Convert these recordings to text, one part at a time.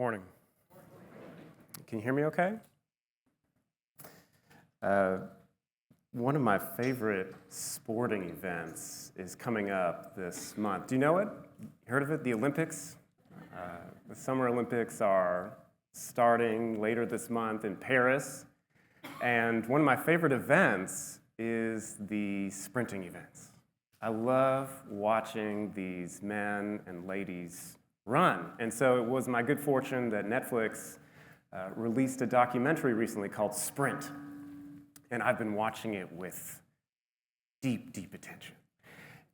Morning. Can you hear me okay? One of my favorite sporting events is coming up this month. Do you know it? Heard of it? The Olympics? The Summer Olympics are starting later this month in Paris. And one of my favorite events is the sprinting events. I love watching these men and ladies run. And so it was my good fortune that Netflix released a documentary recently called Sprint. And I've been watching it with deep, deep attention.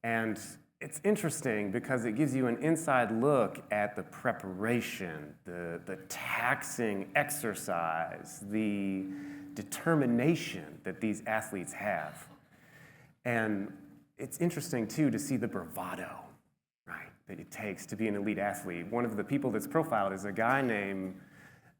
And it's interesting because it gives you an inside look at the preparation, the taxing exercise, the determination that these athletes have. And it's interesting, too, to see the bravado, right, that it takes to be an elite athlete. One of the people that's profiled is a guy named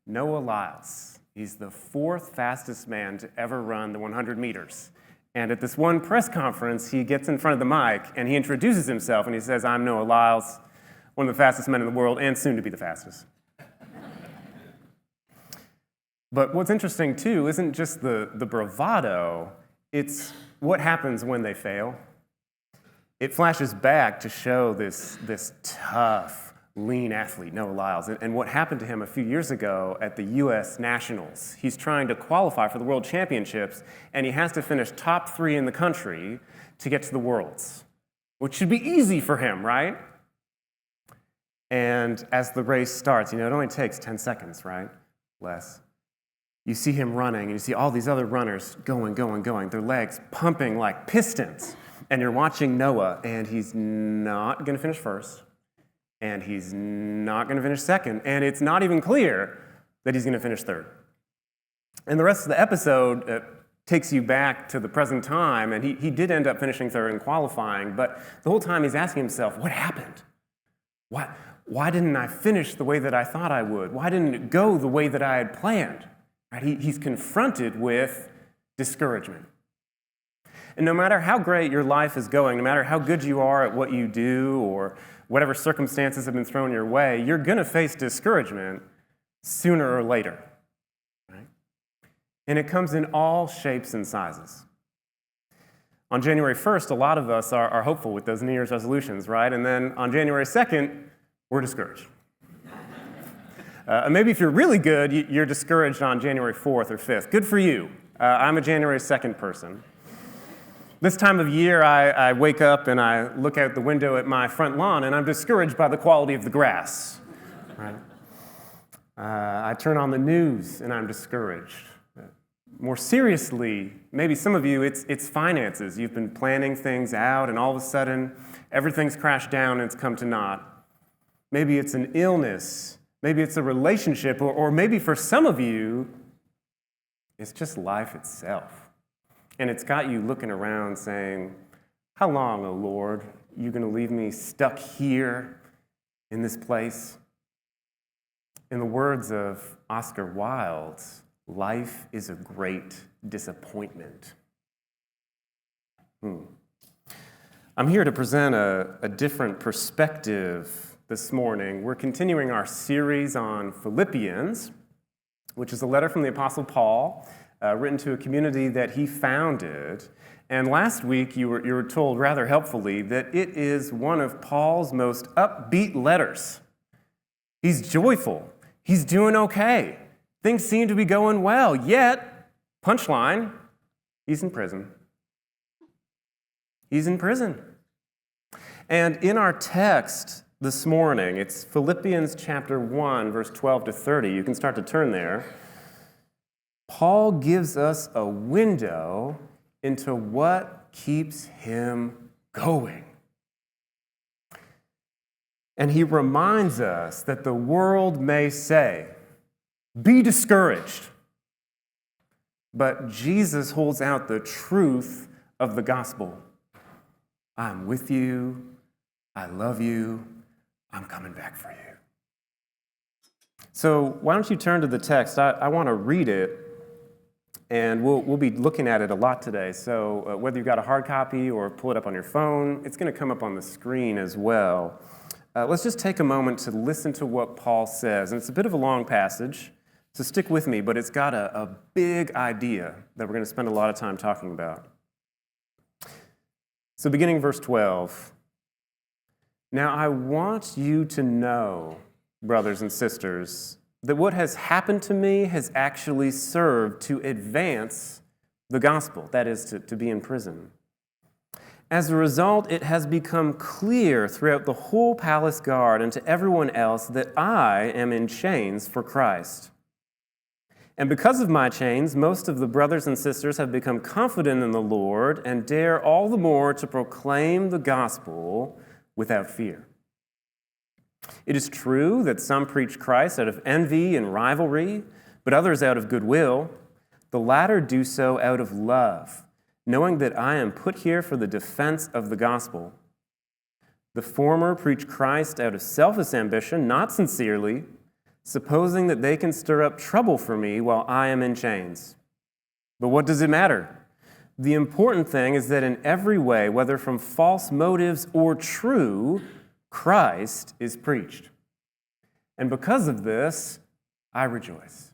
Noah Lyles. He's the fourth fastest man to ever run the 100 meters. And at this one press conference, he gets in front of the mic and he introduces himself and he says, "I'm Noah Lyles, one of the fastest men in the world and soon to be the fastest." But what's interesting, too, isn't just the bravado, it's what happens when they fail. It flashes back to show this tough, lean athlete, Noah Lyles, and what happened to him a few years ago at the U.S. Nationals. He's trying to qualify for the World Championships, and he has to finish top 3 in the country to get to the Worlds, which should be easy for him, right? And as the race starts, it only takes 10 seconds, right? Less. You see him running, and you see all these other runners going, their legs pumping like pistons. And you're watching Noah, and he's not going to finish first, and he's not going to finish second, and it's not even clear that he's going to finish third. And the rest of the episode takes you back to the present time, and he did end up finishing third in qualifying, but the whole time he's asking himself, what happened? Why didn't I finish the way that I thought I would? Why didn't it go the way that I had planned? Right? He's confronted with discouragement. And no matter how great your life is going, no matter how good you are at what you do or whatever circumstances have been thrown your way, you're going to face discouragement sooner or later. Right? And it comes in all shapes and sizes. On January 1st, a lot of us are hopeful with those New Year's resolutions, right? And then on January 2nd, we're discouraged. Maybe if you're really good, you're discouraged on January 4th or 5th. Good for you. I'm a January 2nd person. This time of year, I wake up and I look out the window at my front lawn, and I'm discouraged by the quality of the grass. Right? I turn on the news, and I'm discouraged. More seriously, maybe some of you, it's finances. You've been planning things out, and all of a sudden, everything's crashed down and it's come to naught. Maybe it's an illness. Maybe it's a relationship, or maybe for some of you, it's just life itself. And it's got you looking around saying, how long, O Lord, are you going to leave me stuck here in this place? In the words of Oscar Wilde, life is a great disappointment. I'm here to present a different perspective this morning. We're continuing our series on Philippians, which is a letter from the Apostle Paul, written to a community that he founded. And last week, you were told rather helpfully that it is one of Paul's most upbeat letters. He's joyful. He's doing okay. Things seem to be going well. Yet, punchline, he's in prison. He's in prison. And in our text this morning, it's Philippians chapter 1, verse 12 to 30. You can start to turn there. Paul gives us a window into what keeps him going. And he reminds us that the world may say, be discouraged. But Jesus holds out the truth of the gospel. I'm with you. I love you. I'm coming back for you. So why don't you turn to the text? I want to read it. And we'll be looking at it a lot today. So whether you've got a hard copy or pull it up on your phone, it's going to come up on the screen as well. let's just take a moment to listen to what Paul says. And it's a bit of a long passage, so stick with me, but it's got a big idea that we're going to spend a lot of time talking about. So beginning verse 12. Now I want you to know, brothers and sisters, that what has happened to me has actually served to advance the gospel, that is, to be in prison. As a result, it has become clear throughout the whole palace guard and to everyone else that I am in chains for Christ. And because of my chains, most of the brothers and sisters have become confident in the Lord and dare all the more to proclaim the gospel without fear. It is true that some preach Christ out of envy and rivalry, but others out of goodwill. The latter do so out of love, knowing that I am put here for the defense of the gospel. The former preach Christ out of selfish ambition, not sincerely, supposing that they can stir up trouble for me while I am in chains. But what does it matter? The important thing is that in every way, whether from false motives or true, Christ is preached. And because of this, I rejoice.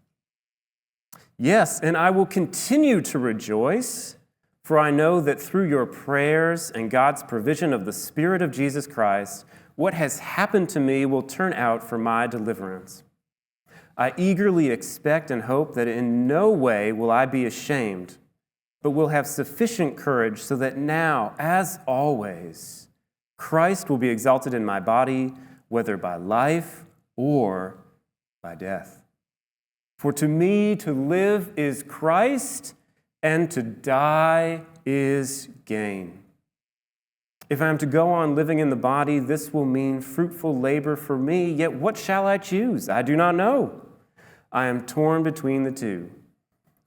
Yes, and I will continue to rejoice, for I know that through your prayers and God's provision of the Spirit of Jesus Christ, what has happened to me will turn out for my deliverance. I eagerly expect and hope that in no way will I be ashamed, but will have sufficient courage so that now, as always, Christ will be exalted in my body, whether by life or by death. For to me to live is Christ, and to die is gain. If I am to go on living in the body, this will mean fruitful labor for me, yet what shall I choose? I do not know. I am torn between the two.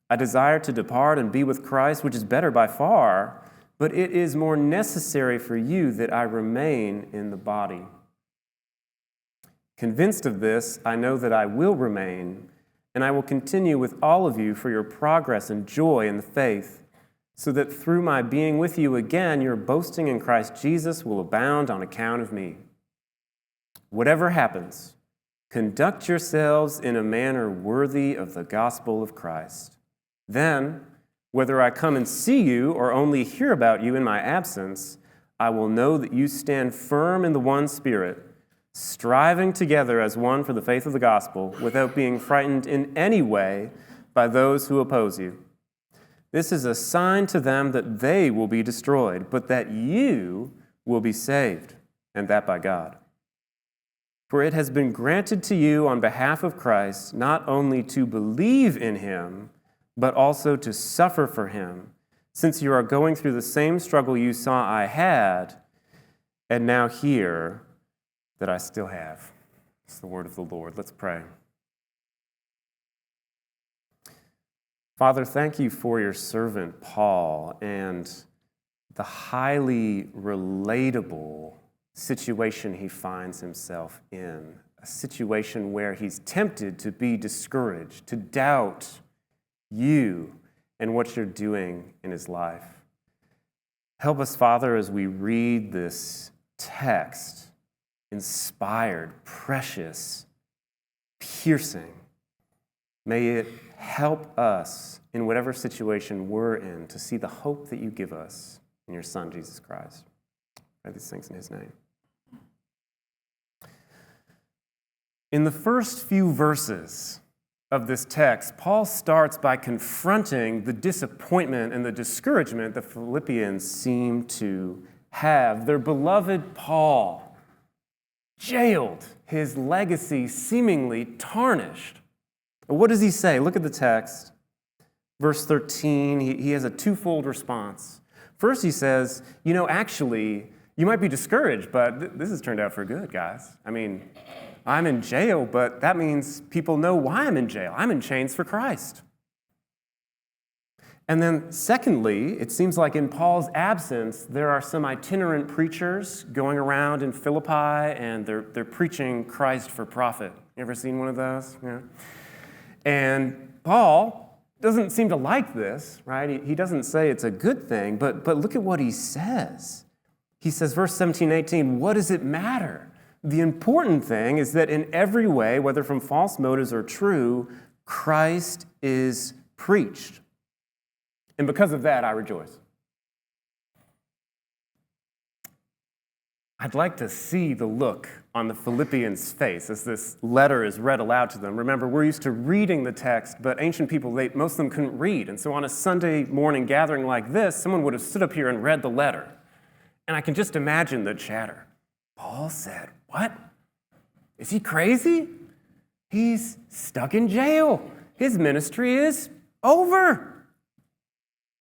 I desire to depart and be with Christ, which is better by far, but it is more necessary for you that I remain in the body. Convinced of this, I know that I will remain, and I will continue with all of you for your progress and joy in the faith, so that through my being with you again, your boasting in Christ Jesus will abound on account of me. Whatever happens, conduct yourselves in a manner worthy of the gospel of Christ. Then, whether I come and see you or only hear about you in my absence, I will know that you stand firm in the one Spirit, striving together as one for the faith of the gospel, without being frightened in any way by those who oppose you. This is a sign to them that they will be destroyed, but that you will be saved, and that by God. For it has been granted to you on behalf of Christ not only to believe in him, but also to suffer for him, since you are going through the same struggle you saw I had, and now hear that I still have. It's the word of the Lord. Let's pray. Father, thank you for your servant Paul and the highly relatable situation he finds himself in, a situation where he's tempted to be discouraged, to doubt you and what you're doing in his life. Help us, Father, as we read this text, inspired, precious, piercing. May it help us in whatever situation we're in to see the hope that you give us in your Son, Jesus Christ. I pray these things in his name. In the first few verses of this text, Paul starts by confronting the disappointment and the discouragement the Philippians seem to have. Their beloved Paul, jailed, his legacy seemingly tarnished. What does he say? Look at the text. Verse 13, he has a twofold response. First, he says, actually, you might be discouraged, but this has turned out for good, guys. I mean, I'm in jail, but that means people know why I'm in jail. I'm in chains for Christ. And then secondly, it seems like in Paul's absence, there are some itinerant preachers going around in Philippi, and they're preaching Christ for profit. You ever seen one of those? Yeah. And Paul doesn't seem to like this, right? He doesn't say it's a good thing, but look at what he says. He says, verse 17, 18, what does it matter? The important thing is that in every way, whether from false motives or true, Christ is preached. And because of that, I rejoice. I'd like to see the look on the Philippians' face as this letter is read aloud to them. Remember, we're used to reading the text, but ancient people, most of them couldn't read. And so on a Sunday morning gathering like this, someone would have stood up here and read the letter. And I can just imagine the chatter. Paul said, what? Is he crazy? He's stuck in jail. His ministry is over.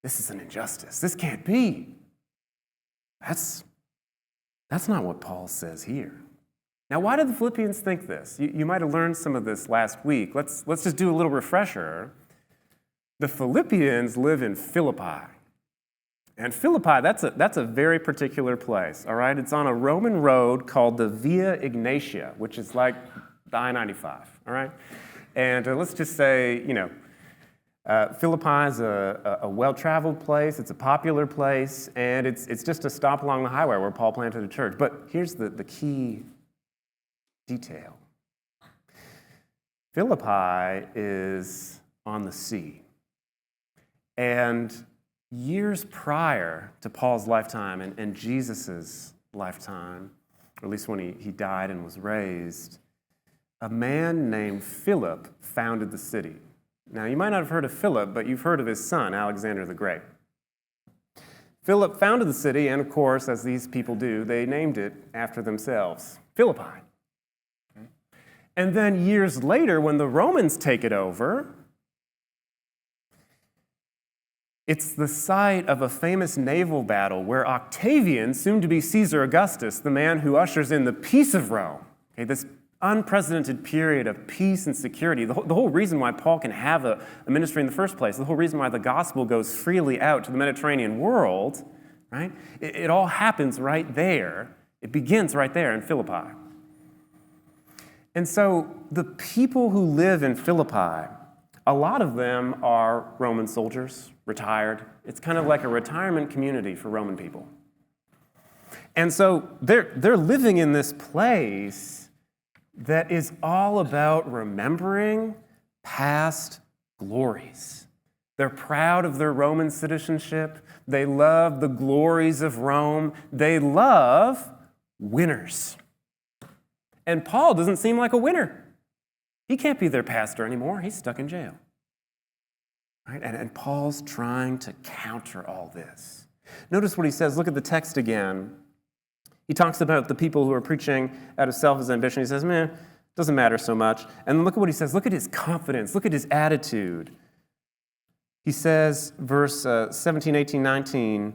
This is an injustice. This can't be. That's not what Paul says here. Now, why did the Philippians think this? You might have learned some of this last week. Let's just do a little refresher. The Philippians live in Philippi. And Philippi, that's a very particular place, all right? It's on a Roman road called the Via Egnatia, which is like the I-95, all right? And let's just say, Philippi is a well-traveled place, it's a popular place, and it's just a stop along the highway where Paul planted a church. But here's the key detail. Philippi is on the sea. And years prior to Paul's lifetime and Jesus' lifetime, or at least when he died and was raised, a man named Philip founded the city. Now, you might not have heard of Philip, but you've heard of his son, Alexander the Great. Philip founded the city, and of course, as these people do, they named it after themselves, Philippi. And then years later, when the Romans take it over, it's the site of a famous naval battle where Octavian, soon to be Caesar Augustus, the man who ushers in the peace of Rome, this unprecedented period of peace and security, the whole reason why Paul can have a ministry in the first place, the whole reason why the gospel goes freely out to the Mediterranean world, right? It all happens right there. It begins right there in Philippi. And so the people who live in Philippi, a lot of them are Roman soldiers, retired. It's kind of like a retirement community for Roman people. And so they're living in this place that is all about remembering past glories. They're proud of their Roman citizenship. They love the glories of Rome. They love winners. And Paul doesn't seem like a winner. He can't be their pastor anymore. He's stuck in jail. Right? And Paul's trying to counter all this. Notice what he says. Look at the text again. He talks about the people who are preaching out of selfish ambition. He says, doesn't matter so much. And look at what he says. Look at his confidence. Look at his attitude. He says, verse 17, 18, 19,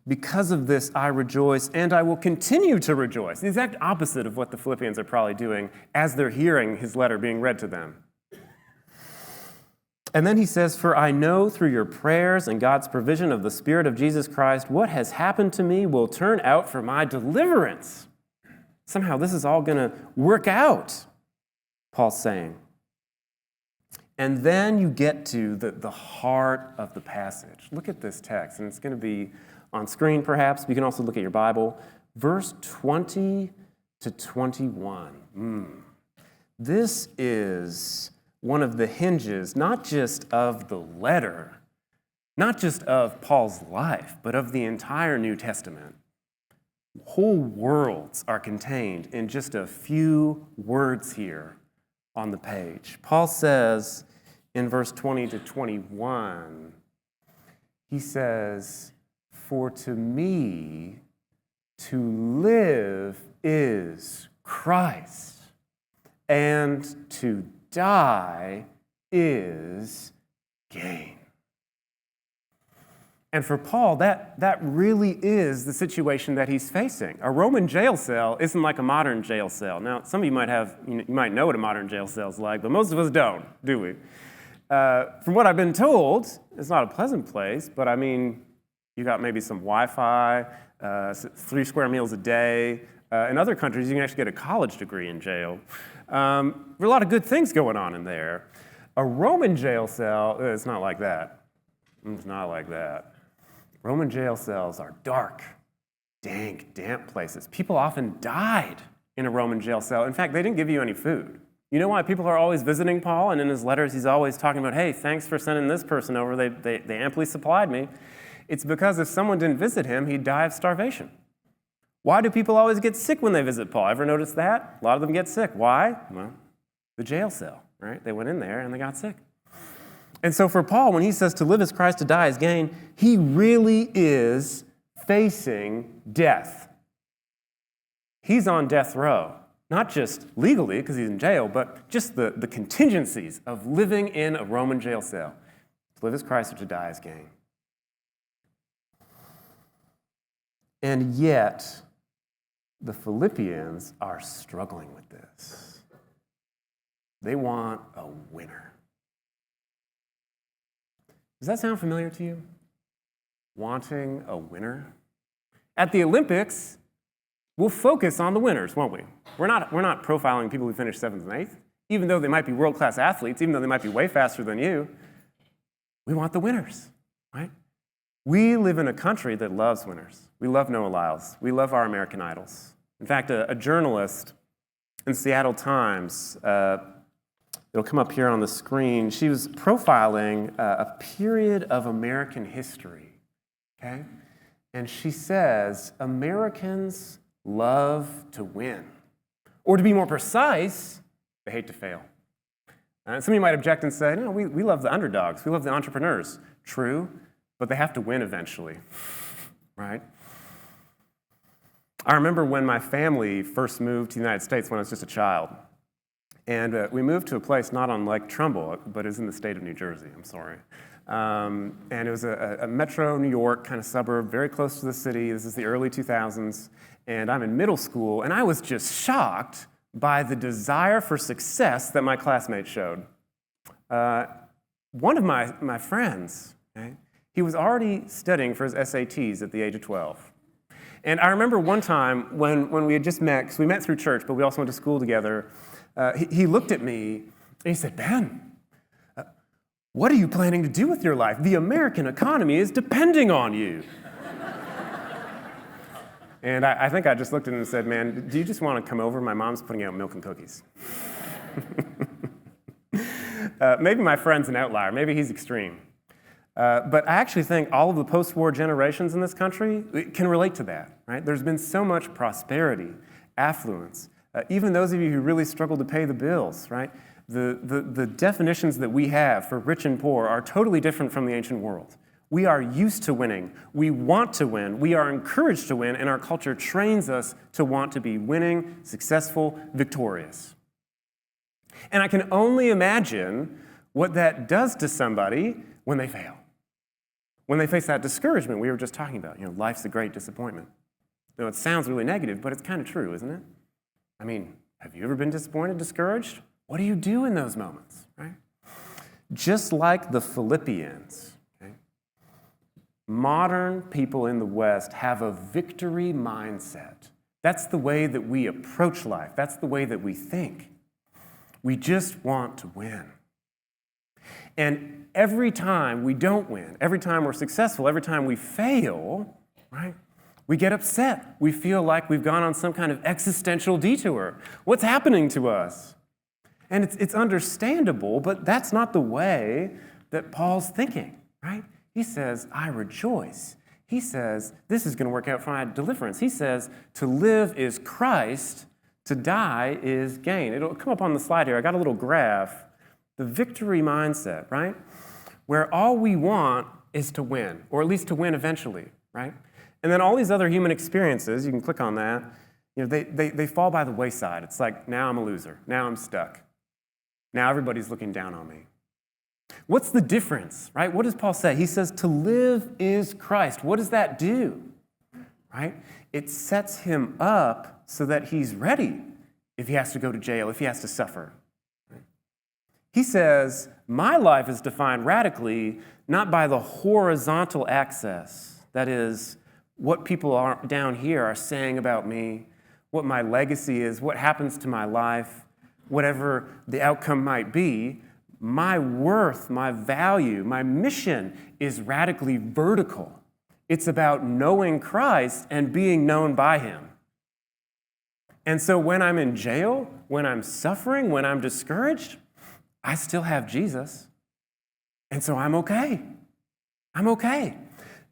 because of this I rejoice, and I will continue to rejoice. The exact opposite of what the Philippians are probably doing as they're hearing his letter being read to them. And then he says, for I know through your prayers and God's provision of the Spirit of Jesus Christ, what has happened to me will turn out for my deliverance. Somehow this is all going to work out, Paul's saying. And then you get to the heart of the passage. Look at this text, and it's going to be on screen perhaps. You can also look at your Bible. Verse 20 to 21. This is one of the hinges, not just of the letter, not just of Paul's life, but of the entire New Testament. Whole worlds are contained in just a few words here on the page. Paul says in verse 20 to 21, he says, for to me to live is Christ, and to die is gain. And for Paul, that really is the situation that he's facing. A Roman jail cell isn't like a modern jail cell. Now, some of you might know what a modern jail cell is like, but most of us don't, do we? From what I've been told, it's not a pleasant place, but I mean, you got maybe some Wi-Fi, 3 square meals a day. In other countries, you can actually get a college degree in jail. There are a lot of good things going on in there. A Roman jail cell, it's not like that. It's not like that. Roman jail cells are dark, dank, damp places. People often died in a Roman jail cell. In fact, they didn't give you any food. You know why people are always visiting Paul? And in his letters, he's always talking about, hey, thanks for sending this person over. They amply supplied me. It's because if someone didn't visit him, he'd die of starvation. Why do people always get sick when they visit Paul? Ever notice that? A lot of them get sick. Why? Well, the jail cell, right? They went in there and they got sick. And so for Paul, when he says to live is Christ, to die is gain, he really is facing death. He's on death row. Not just legally, because he's in jail, but just the contingencies of living in a Roman jail cell. To live as Christ or to die as gain. And yet, the Philippians are struggling with this. They want a winner. Does that sound familiar to you? Wanting a winner? At the Olympics, we'll focus on the winners, won't we? We're not profiling people who finished 7th and 8th, even though they might be world-class athletes, even though they might be way faster than you. We want the winners, right? We live in a country that loves winners. We love Noah Lyles. We love our American Idols. In fact, a journalist in Seattle Times, it'll come up here on the screen, she was profiling a period of American history, okay? And she says, Americans love to win. Or to be more precise, they hate to fail. Some of you might object and say, no, we love the underdogs. We love the entrepreneurs. True, but they have to win eventually, right? I remember when my family first moved to the United States when I was just a child. And we moved to a place not on Lake Trumbull, but is in the state of New Jersey, I'm sorry. And it was a metro New York kind of suburb, very close to the city. This is the early 2000s. And I'm in middle school, and I was just shocked by the desire for success that my classmates showed. One of my friends, okay, he was already studying for his SATs at the age of 12. And I remember one time when we had just met, because we met through church, but we also went to school together, he looked at me and he said, Ben, what are you planning to do with your life? The American economy is depending on you. And I think I just looked at him and said, man, do you just want to come over? My mom's putting out milk and cookies. Maybe my friend's an outlier. Maybe he's extreme. But I actually think all of the post-war generations in this country can relate to that, right? There's been so much prosperity, affluence. Even those of you who really struggle to pay the bills, right? The definitions that we have for rich and poor are totally different from the ancient world. We are used to winning. We want to win. We are encouraged to win, and our culture trains us to want to be winning, successful, victorious. And I can only imagine what that does to somebody when they fail. When they face that discouragement we were just talking about. You know, life's a great disappointment. You know, it sounds really negative, but it's kind of true, isn't it? I mean, have you ever been disappointed, discouraged? What do you do in those moments, right? Just like the Philippians, okay, modern people in the West have a victory mindset. That's the way that we approach life. That's the way that we think. We just want to win. And every time we don't win, every time we're successful, every time we fail, right, we get upset. We feel like we've gone on some kind of existential detour. What's happening to us? And it's understandable, but that's not the way that Paul's thinking, right? He says, I rejoice. He says, this is going to work out for my deliverance. He says, to live is Christ, to die is gain. It'll come up on the slide here. I got a little graph. The victory mindset, right? Where all we want is to win, or at least to win eventually, right? And then all these other human experiences, you can click on that, you know, they fall by the wayside. It's like, now I'm a loser. Now I'm stuck. Now everybody's looking down on me. What's the difference, right? What does Paul say? He says, to live is Christ. What does that do, right? It sets him up so that he's ready if he has to go to jail, if he has to suffer. He says, my life is defined radically not by the horizontal access, that is, what people are down here are saying about me, what my legacy is, what happens to my life, whatever the outcome might be. My worth, my value, my mission is radically vertical. It's about knowing Christ and being known by him. And so when I'm in jail, when I'm suffering, when I'm discouraged, I still have Jesus. And so I'm okay. I'm okay.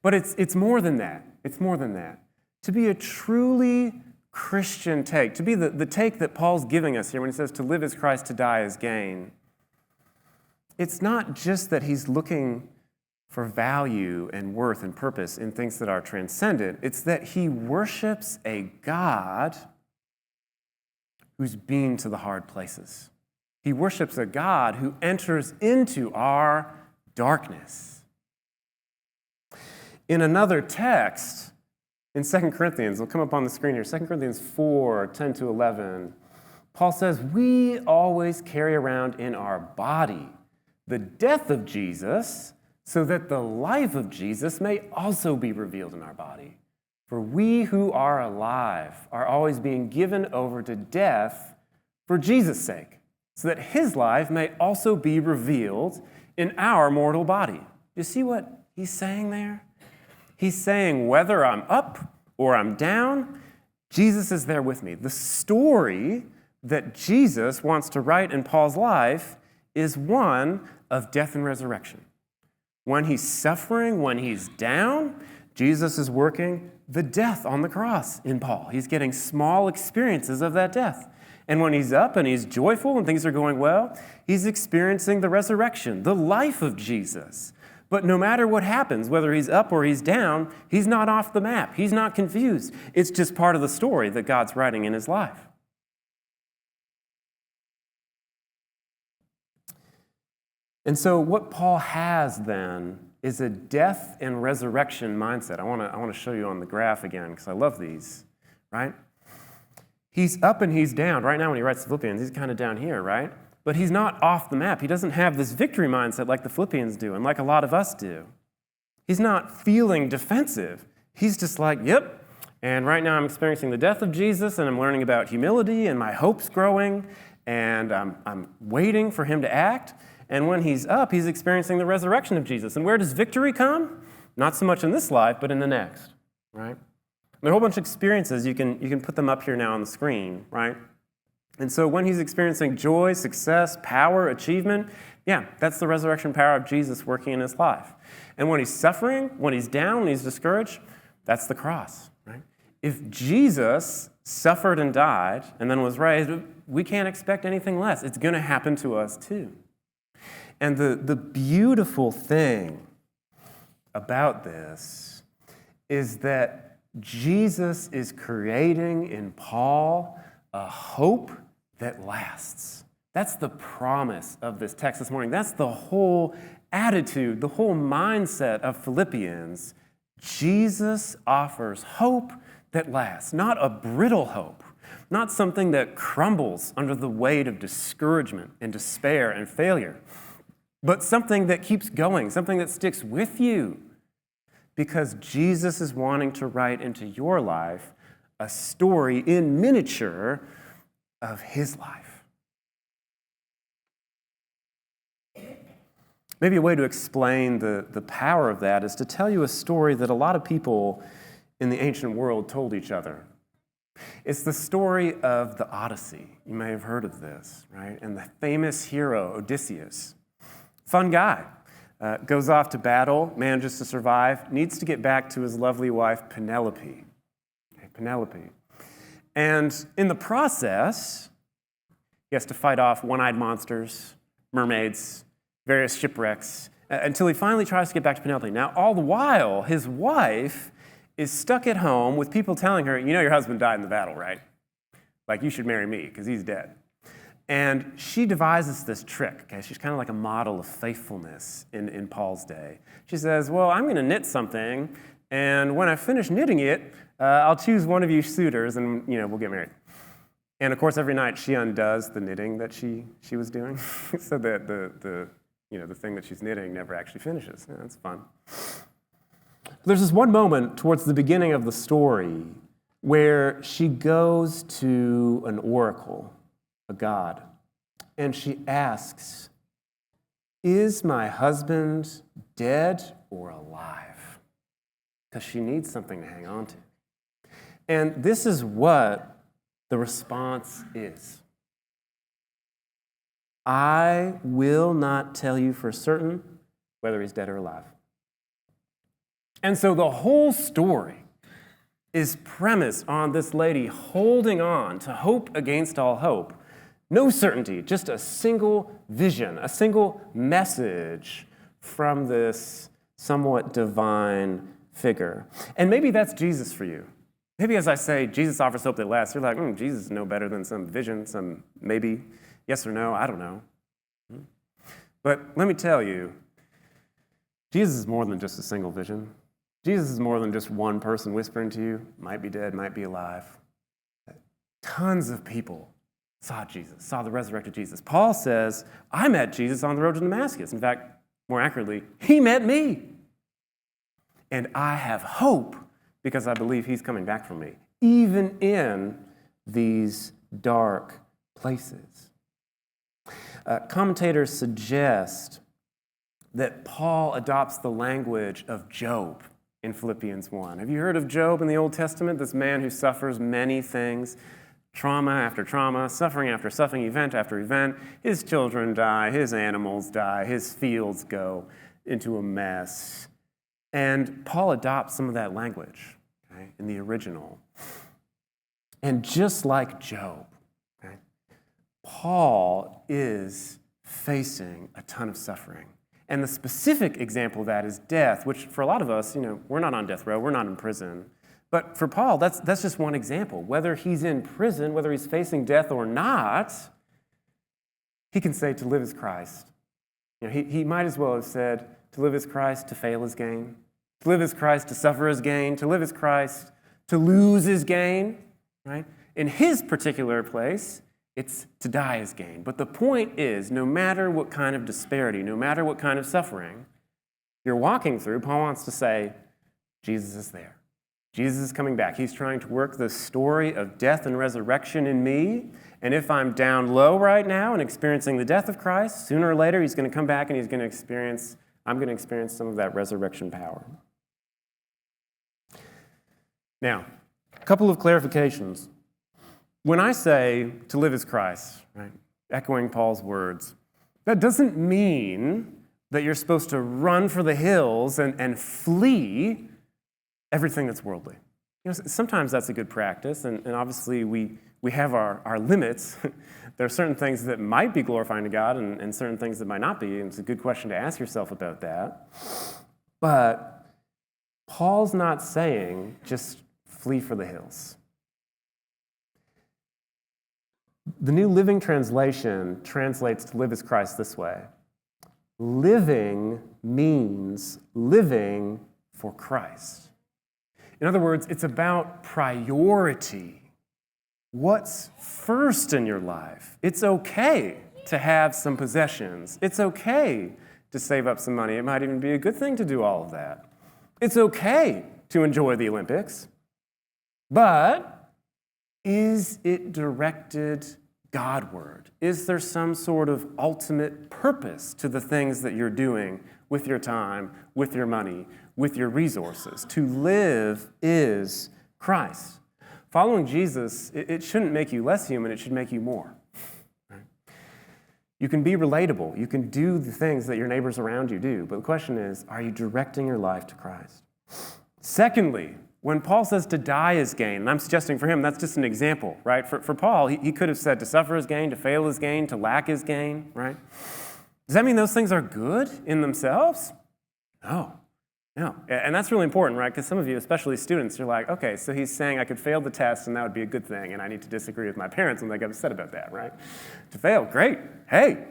But it's more than that. It's more than that. To be a truly Christian take, to be the take that Paul's giving us here when he says to live as Christ, to die as gain, it's not just that he's looking for value and worth and purpose in things that are transcendent. It's that he worships a God who's been to the hard places. He worships a God who enters into our darkness. In another text, in 2 Corinthians, it'll come up on the screen here, 2 Corinthians 4, 10 to 11, Paul says, we always carry around in our body the death of Jesus, so that the life of Jesus may also be revealed in our body. For we who are alive are always being given over to death for Jesus' sake, so that his life may also be revealed in our mortal body. You see what he's saying there? He's saying whether I'm up or I'm down, Jesus is there with me. The story that Jesus wants to write in Paul's life is one of death and resurrection. When he's suffering, when he's down, Jesus is working the death on the cross in Paul. He's getting small experiences of that death. And when he's up and he's joyful and things are going well, he's experiencing the resurrection, the life of Jesus. But no matter what happens, whether he's up or he's down, he's not off the map. He's not confused. It's just part of the story that God's writing in his life. And so what Paul has then is a death and resurrection mindset. I want to show you on the graph again because I love these, right? He's up and he's down. Right now when he writes the Philippians, he's kind of down here, right? But he's not off the map. He doesn't have this victory mindset like the Philippians do and like a lot of us do. He's not feeling defensive. He's just like, yep, and right now I'm experiencing the death of Jesus and I'm learning about humility and my hope's growing and I'm waiting for him to act. And when he's up, he's experiencing the resurrection of Jesus. And where does victory come? Not so much in this life, but in the next, right? There are a whole bunch of experiences. You can put them up here now on the screen, right? And so when he's experiencing joy, success, power, achievement, yeah, that's the resurrection power of Jesus working in his life. And when he's suffering, when he's down, when he's discouraged, that's the cross, right? If Jesus suffered and died and then was raised, we can't expect anything less. It's going to happen to us too. And the beautiful thing about this is that Jesus is creating in Paul a hope that lasts. That's the promise of this text this morning. That's the whole attitude, the whole mindset of Philippians. Jesus offers hope that lasts, not a brittle hope, not something that crumbles under the weight of discouragement and despair and failure, but something that keeps going, something that sticks with you, because Jesus is wanting to write into your life a story in miniature of his life. Maybe a way to explain the power of that is to tell you a story that a lot of people in the ancient world told each other. It's the story of the Odyssey. You may have heard of this, right? And the famous hero, Odysseus. Fun guy. Goes off to battle, manages to survive, needs to get back to his lovely wife, Penelope. Okay, Penelope. And in the process, he has to fight off one-eyed monsters, mermaids, various shipwrecks, until he finally tries to get back to Penelope. Now, all the while, his wife is stuck at home with people telling her, you know your husband died in the battle, right? Like, you should marry me, because he's dead. And she devises this trick, okay? She's kind of like a model of faithfulness in Paul's day. She says, well, I'm going to knit something, and when I finish knitting it, I'll choose one of you suitors, and we'll get married. And of course, every night she undoes the knitting that she was doing, so that the thing that she's knitting never actually finishes. Yeah, that's fun. There's this one moment towards the beginning of the story where she goes to an oracle, a god, and she asks, is my husband dead or alive? Because she needs something to hang on to. And this is what the response is, I will not tell you for certain whether he's dead or alive. And so the whole story is premised on this lady holding on to hope against all hope. No certainty, just a single vision, a single message from this somewhat divine figure. And maybe that's Jesus for you. Maybe as I say, Jesus offers hope that lasts, you're like, Jesus is no better than some vision, some maybe, yes or no, I don't know. But let me tell you, Jesus is more than just a single vision. Jesus is more than just one person whispering to you, might be dead, might be alive. Tons of people saw Jesus, saw the resurrected Jesus. Paul says, I met Jesus on the road to Damascus. In fact, more accurately, he met me. And I have hope because I believe he's coming back for me, even in these dark places. Commentators suggest that Paul adopts the language of Job in Philippians 1. Have you heard of Job in the Old Testament? This man who suffers many things, trauma after trauma, suffering after suffering, event after event. His children die, his animals die, his fields go into a mess. And Paul adopts some of that language, okay, in the original. And just like Job, okay, Paul is facing a ton of suffering. And the specific example of that is death, which for a lot of us, we're not on death row, we're not in prison. But for Paul, that's just one example. Whether he's in prison, whether he's facing death or not, he can say to live is Christ. He might as well have said to live is Christ, to fail is gain. To live is Christ, to suffer is gain. To live is Christ, to lose is gain. Right? In his particular place, it's to die is gain. But the point is, no matter what kind of disparity, no matter what kind of suffering you're walking through, Paul wants to say, Jesus is there. Jesus is coming back. He's trying to work the story of death and resurrection in me. And if I'm down low right now and experiencing the death of Christ, sooner or later he's going to come back and I'm going to experience some of that resurrection power. Now, a couple of clarifications. When I say to live is Christ, right, echoing Paul's words, that doesn't mean that you're supposed to run for the hills and flee everything that's worldly. Sometimes that's a good practice, and obviously we have our limits. There are certain things that might be glorifying to God and certain things that might not be, and it's a good question to ask yourself about that. But Paul's not saying just flee for the hills. The New Living Translation translates to live as Christ this way. Living means living for Christ. In other words, it's about priority. What's first in your life? It's okay to have some possessions. It's okay to save up some money. It might even be a good thing to do all of that. It's okay to enjoy the Olympics. But is it directed Godward? Is there some sort of ultimate purpose to the things that you're doing with your time, with your money, with your resources? To live is Christ. Following Jesus, it shouldn't make you less human, it should make you more. Right? You can be relatable. You can do the things that your neighbors around you do. But the question is, are you directing your life to Christ? Secondly, when Paul says to die is gain, and I'm suggesting for him that's just an example, right? For Paul, he could have said to suffer is gain, to fail is gain, to lack is gain, right? Does that mean those things are good in themselves? No. And that's really important, right? Because some of you, especially students, you're like, okay, so he's saying I could fail the test and that would be a good thing, and I need to disagree with my parents when they get upset about that, right? To fail, great. Hey,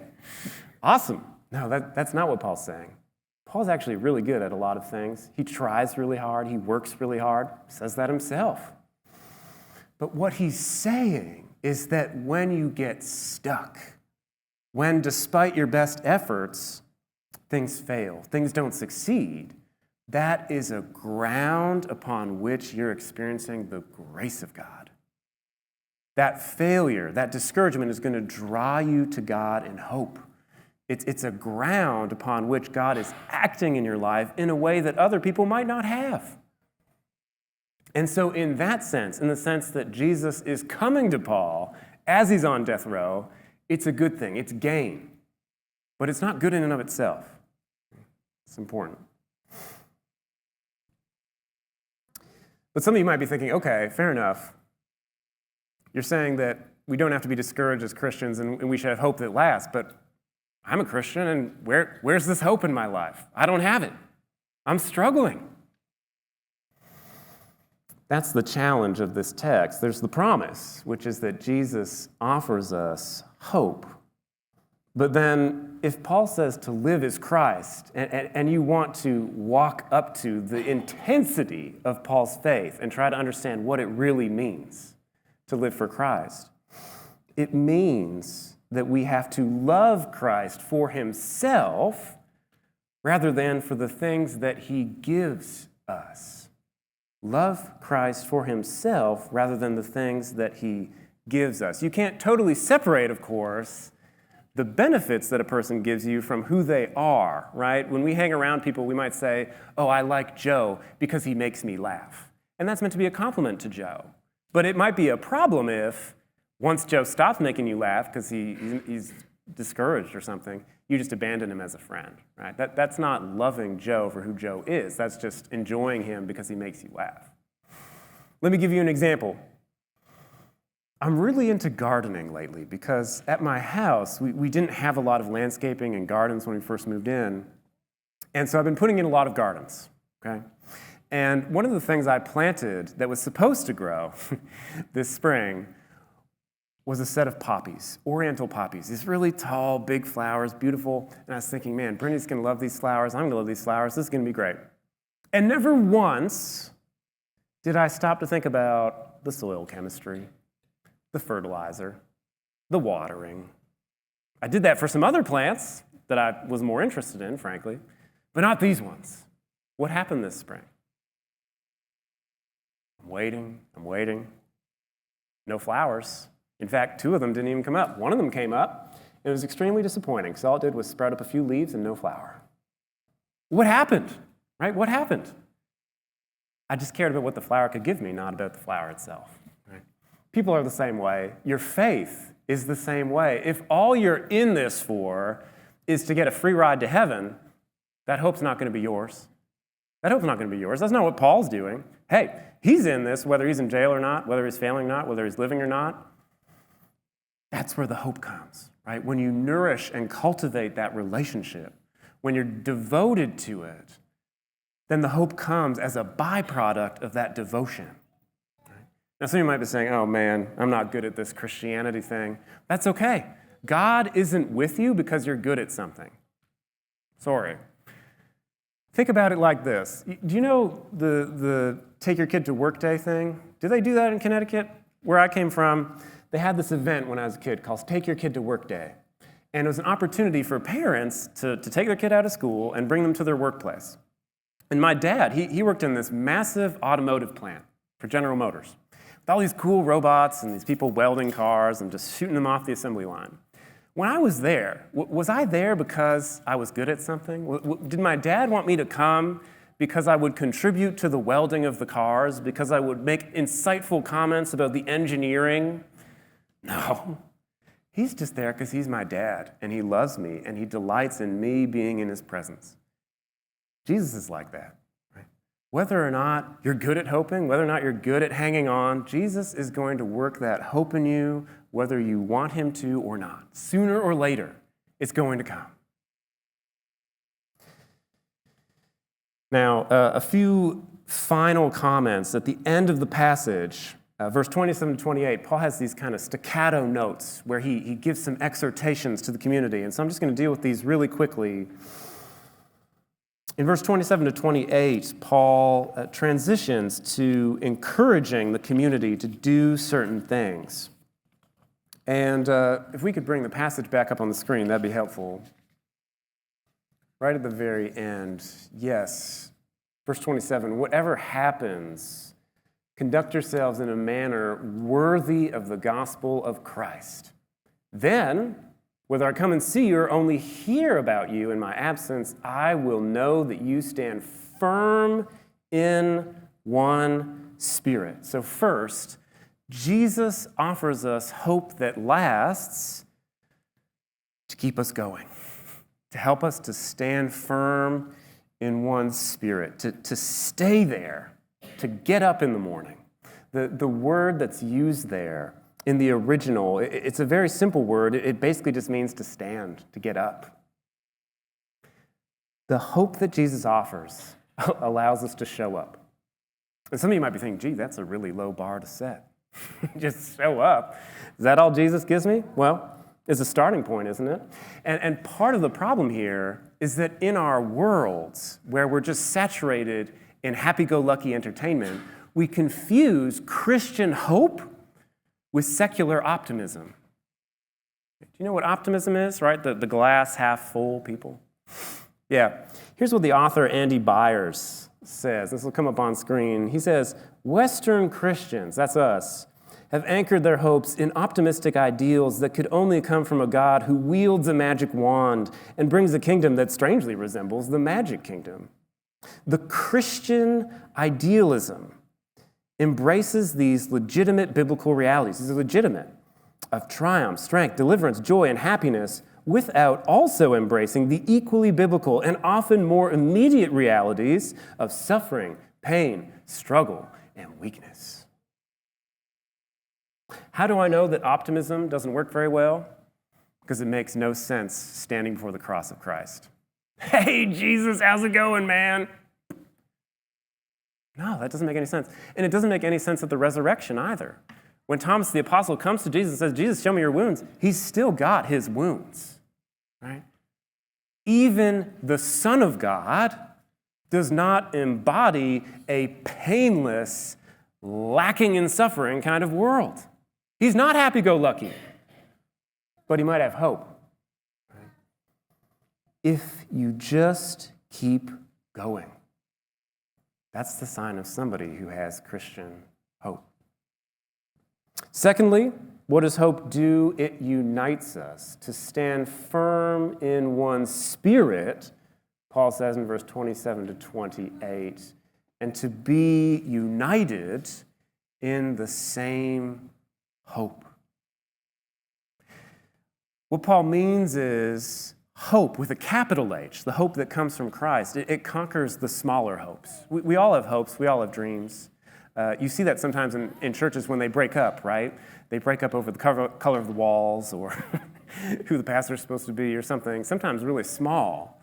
awesome. No, that's not what Paul's saying. Paul's actually really good at a lot of things. He tries really hard. He works really hard. Says that himself. But what he's saying is that when you get stuck, when despite your best efforts, things fail, things don't succeed, that is a ground upon which you're experiencing the grace of God. That failure, that discouragement is going to draw you to God in hope. It's a ground upon which God is acting in your life in a way that other people might not have. And so in that sense, in the sense that Jesus is coming to Paul as he's on death row, it's a good thing. It's gain. But it's not good in and of itself. It's important. But some of you might be thinking, okay, fair enough. You're saying that we don't have to be discouraged as Christians and we should have hope that lasts, but I'm a Christian and where's this hope in my life? I don't have it. I'm struggling. That's the challenge of this text. There's the promise, which is that Jesus offers us hope. But then if Paul says to live is Christ, and you want to walk up to the intensity of Paul's faith and try to understand what it really means to live for Christ, it means that we have to love Christ for himself rather than for the things that he gives us. Love Christ for himself rather than the things that he gives us. You can't totally separate, of course, the benefits that a person gives you from who they are, right? When we hang around people, we might say, oh, I like Joe because he makes me laugh. And that's meant to be a compliment to Joe. But it might be a problem if, once Joe stops making you laugh because he's discouraged or something, you just abandon him as a friend, right? That's not loving Joe for who Joe is. That's just enjoying him because he makes you laugh. Let me give you an example. I'm really into gardening lately because at my house, we didn't have a lot of landscaping and gardens when we first moved in. And so I've been putting in a lot of gardens, okay? And one of the things I planted that was supposed to grow this spring was a set of poppies, oriental poppies. These really tall, big flowers, beautiful. And I was thinking, man, Brittany's going to love these flowers. I'm going to love these flowers. This is going to be great. And never once did I stop to think about the soil chemistry, the fertilizer, the watering. I did that for some other plants that I was more interested in, frankly, but not these ones. What happened this spring? I'm waiting. No flowers. In fact, 2 of them didn't even come up. 1 of them came up, and it was extremely disappointing, because all it did was sprout up a few leaves and no flower. What happened, right? What happened? I just cared about what the flower could give me, not about the flower itself. Right? People are the same way. Your faith is the same way. If all you're in this for is to get a free ride to heaven, that hope's not going to be yours. That hope's not going to be yours. That's not what Paul's doing. Hey, he's in this, whether he's in jail or not, whether he's failing or not, whether he's living or not. That's where the hope comes, right? When you nourish and cultivate that relationship, when you're devoted to it, then the hope comes as a byproduct of that devotion. Right? Now, some of you might be saying, oh man, I'm not good at this Christianity thing. That's okay. God isn't with you because you're good at something. Sorry. Think about it like this. Do you know the Take Your Kid to Work Day thing? Do they do that in Connecticut? Where I came from, they had this event when I was a kid called Take Your Kid to Work Day. And it was an opportunity for parents to take their kid out of school and bring them to their workplace. And my dad, he worked in this massive automotive plant for General Motors with all these cool robots and these people welding cars and just shooting them off the assembly line. When I was there, was I there because I was good at something? Did my dad want me to come because I would contribute to the welding of the cars, because I would make insightful comments about the engineering? No. He's just there because he's my dad, and he loves me, and he delights in me being in his presence. Jesus is like that. Right? Whether or not you're good at hoping, whether or not you're good at hanging on, Jesus is going to work that hope in you, whether you want him to or not. Sooner or later, it's going to come. Now, a few final comments at the end of the passage. Verse 27 to 28, Paul has these kind of staccato notes where he gives some exhortations to the community. And so I'm just going to deal with these really quickly. In verse 27 to 28, Paul transitions to encouraging the community to do certain things. And if we could bring the passage back up on the screen, that'd be helpful. Right at the very end, yes, verse 27, whatever happens, conduct yourselves in a manner worthy of the gospel of Christ. Then, whether I come and see you or only hear about you in my absence, I will know that you stand firm in one Spirit. So first, Jesus offers us hope that lasts to keep us going, to help us to stand firm in one Spirit, to stay there, to get up in the morning. The word that's used there in the original, it's a very simple word. It basically just means to stand, to get up. The hope that Jesus offers allows us to show up. And some of you might be thinking, gee, that's a really low bar to set. Just show up. Is that all Jesus gives me? Well, it's a starting point, isn't it? And part of the problem here is that in our worlds where we're just saturated in happy-go-lucky entertainment, we confuse Christian hope with secular optimism. Do you know what optimism is, right? The glass half full people? Yeah. Here's what the author Andy Byers says. This will come up on screen. He says, Western Christians, that's us, have anchored their hopes in optimistic ideals that could only come from a God who wields a magic wand and brings a kingdom that strangely resembles the magic kingdom. The Christian idealism embraces these legitimate biblical realities. These are legitimate, of triumph, strength, deliverance, joy, and happiness, without also embracing the equally biblical and often more immediate realities of suffering, pain, struggle, and weakness. How do I know that optimism doesn't work very well? Because it makes no sense standing before the cross of Christ. Hey, Jesus, how's it going, man? No, that doesn't make any sense. And it doesn't make any sense at the resurrection either. When Thomas the apostle comes to Jesus and says, Jesus, show me your wounds, he's still got his wounds, right? Even the Son of God does not embody a painless, lacking in suffering kind of world. He's not happy-go-lucky, but he might have hope. Right? If you just keep going, that's the sign of somebody who has Christian hope. Secondly, what does hope do? It unites us to stand firm in one spirit, Paul says in verse 27 to 28, and to be united in the same hope. What Paul means is hope with a capital H, the hope that comes from Christ. It conquers the smaller hopes. We all have hopes. We all have dreams. You see that sometimes in churches when they break up, right? They break up over the color of the walls or who the pastor is supposed to be or something, sometimes really small.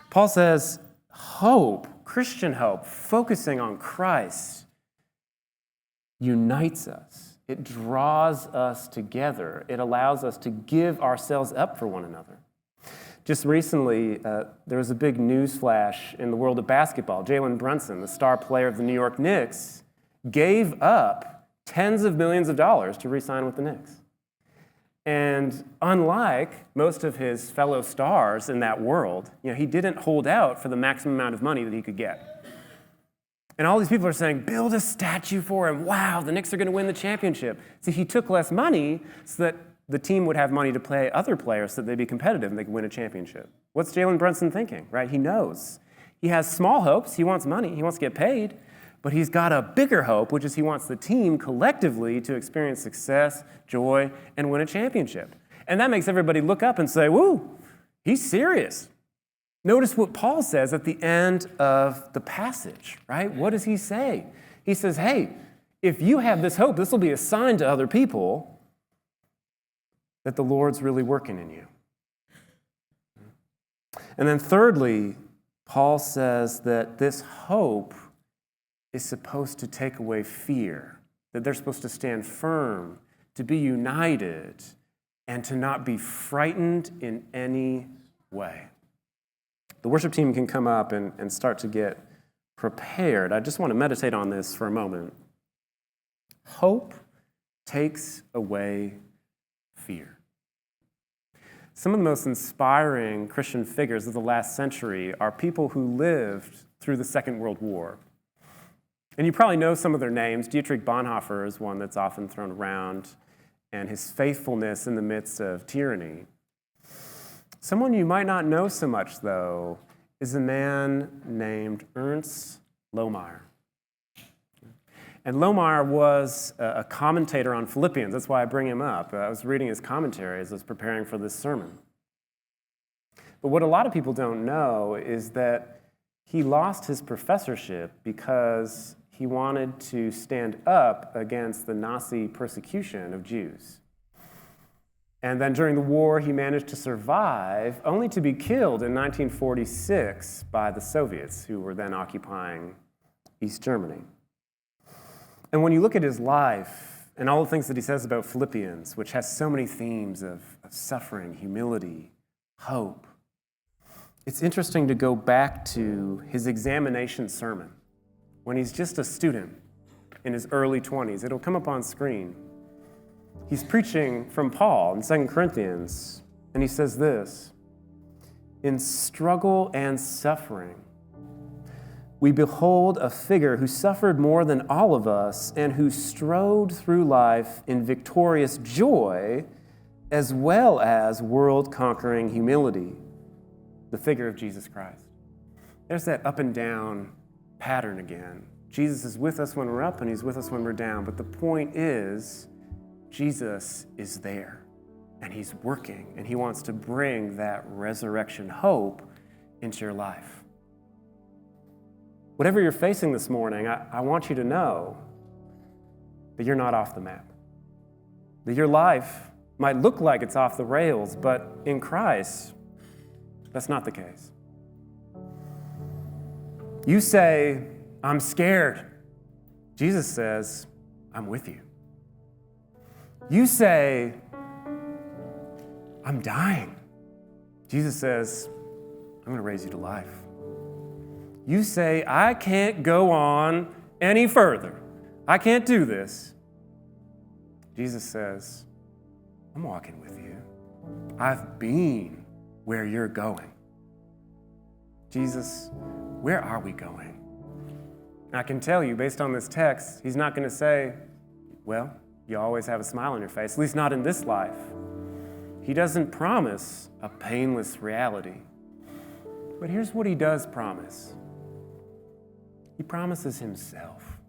Paul says hope, Christian hope, focusing on Christ, unites us. It draws us together. It allows us to give ourselves up for one another. Just recently, there was a big news flash in the world of basketball. Jalen Brunson, the star player of the New York Knicks, gave up tens of millions of dollars to re-sign with the Knicks. And unlike most of his fellow stars in that world, he didn't hold out for the maximum amount of money that he could get. And all these people are saying, build a statue for him. Wow, the Knicks are going to win the championship. See, he took less money so that the team would have money to pay other players so that they'd be competitive and they could win a championship. What's Jalen Brunson thinking, right? He knows. He has small hopes. He wants money. He wants to get paid. But he's got a bigger hope, which is he wants the team collectively to experience success, joy, and win a championship. And that makes everybody look up and say, woo, he's serious. Notice what Paul says at the end of the passage, right? What does he say? He says, hey, if you have this hope, this will be a sign to other people that the Lord's really working in you. And then thirdly, Paul says that this hope is supposed to take away fear, that they're supposed to stand firm, to be united, and to not be frightened in any way. The worship team can come up and start to get prepared. I just want to meditate on this for a moment. Hope takes away fear. Some of the most inspiring Christian figures of the last century are people who lived through the Second World War. And you probably know some of their names. Dietrich Bonhoeffer is one that's often thrown around, and his faithfulness in the midst of tyranny. Someone you might not know so much, though, is a man named Ernst Lohmeyer. And Lohmeyer was a commentator on Philippians. That's why I bring him up. I was reading his commentary as I was preparing for this sermon. But what a lot of people don't know is that he lost his professorship because he wanted to stand up against the Nazi persecution of Jews. And then during the war, he managed to survive, only to be killed in 1946 by the Soviets, who were then occupying East Germany. And when you look at his life and all the things that he says about Philippians, which has so many themes of suffering, humility, hope, it's interesting to go back to his examination sermon when he's just a student in his early 20s. It'll come up on screen. He's preaching from Paul in 2 Corinthians, and he says this: "In struggle and suffering, we behold a figure who suffered more than all of us and who strode through life in victorious joy as well as world-conquering humility, the figure of Jesus Christ." There's that up and down pattern again. Jesus is with us when we're up and he's with us when we're down. But the point is, Jesus is there and he's working and he wants to bring that resurrection hope into your life. Whatever you're facing this morning, I want you to know that you're not off the map. That your life might look like it's off the rails, but in Christ, that's not the case. You say, "I'm scared." Jesus says, "I'm with you." You say, "I'm dying." Jesus says, "I'm going to raise you to life." You say, "I can't go on any further. I can't do this." Jesus says, "I'm walking with you. I've been where you're going." Jesus, where are we going? And I can tell you, based on this text, he's not going to say, "Well, you always have a smile on your face," at least not in this life. He doesn't promise a painless reality. But here's what he does promise. He promises himself,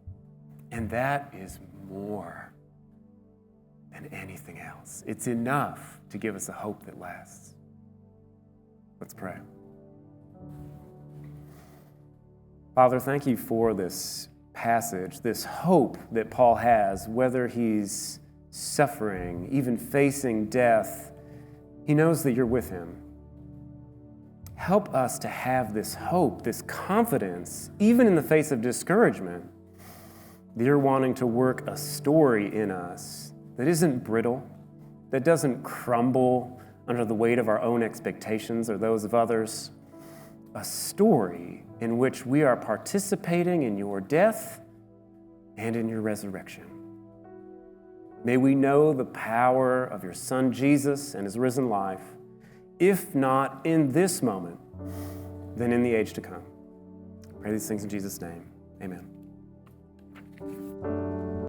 and that is more than anything else. It's enough to give us a hope that lasts. Let's pray. Father, thank you for this passage, this hope that Paul has, whether he's suffering, even facing death. He knows that you're with him. Help us to have this hope, this confidence, even in the face of discouragement, that you're wanting to work a story in us that isn't brittle, that doesn't crumble under the weight of our own expectations or those of others. A story in which we are participating in your death and in your resurrection. May we know the power of your Son Jesus and his risen life, if not in this moment, then in the age to come. I pray these things in Jesus' name. Amen.